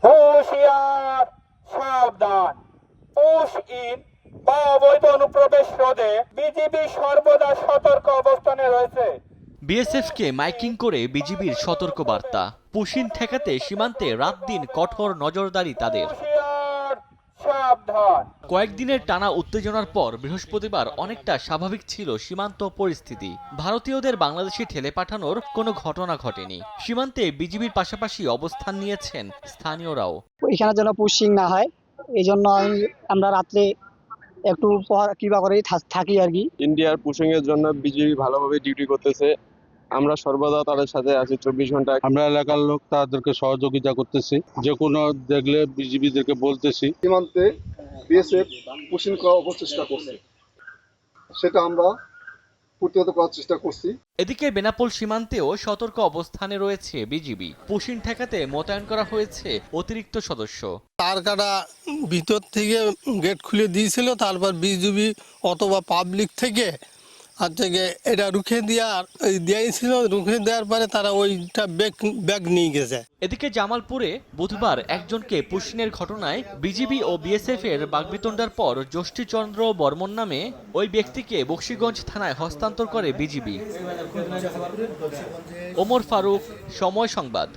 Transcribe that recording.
হুঁশিয়ার, সাবধান। Push in বা অবৈধ অনুপ্রবেশ রোধে বিজিবি সর্বদা সতর্ক অবস্থানে রয়েছে। বিএসএফকে মাইকিং করে বিজিবির সতর্ক বার্তা। পুশিন ঠেকাতে সীমান্তে রাত দিন কঠোর নজরদারি তাদের। হুঁশিয়ার, সাবধান। কয়েকদিনের টানা উত্তেজনার পর বৃহস্পতিবার অনেকটা স্বাভাবিক ছিল সীমান্ত পরিস্থিতি। ভারতীয়দের বাংলাদেশে ঠেলে পাঠানোর কোনো ঘটনা ঘটেনি। সীমান্তে বিজিবির পাশাপাশি অবস্থান নিয়েছেন স্থানীয়রাও। এখানে যেন পুশিং না হয়, এই জন্য আমরা রাত্রে একটু কিবা করে থাকি আর কি। ইন্ডিয়ার পুশিং এর জন্য বিজিবি ভালোভাবে ডিউটি করতেছে। আমরা সর্বদা তাদের সাথে আছি 24 ঘন্টা। আমরা এলাকার লোক তাদেরকে সহযোগিতা করতেছি, যে কোনো দেখলে বিজিবিদেরকে বলতেছি। সীমান্তে বিএসএফ পুশিং করার অপচেষ্টা করছে, সেটা আমরা প্রতিহত করার চেষ্টা করছি। এদিকে বেনাপোল সীমান্তেও সতর্ক অবস্থানে রয়েছে বিজিবি। পুশিন ঠেকাতে মোতায়েন করা হয়েছে অতিরিক্ত সদস্য। তার কাটা ভিতর থেকে গেট খুলে দিয়েছিল, তারপর বিজিবি অথবা পাবলিক থেকে আর থেকে এটা রুখে দিয়েছিল। রুখে দেওয়ার পরে তারা ওইটা ব্যাগ নিয়ে গেছে। এদিকে জামালপুরে বুধবার একজনকে পুশিনের ঘটনায় বিজিবি ও বিএসএফ এর বাগবিতণ্ডার পর যষ্টিচন্দ্র বর্মন নামে ওই ব্যক্তিকে বকশীগঞ্জ থানায় হস্তান্তর করে বিজিবি। ওমর ফারুক, সময় সংবাদ।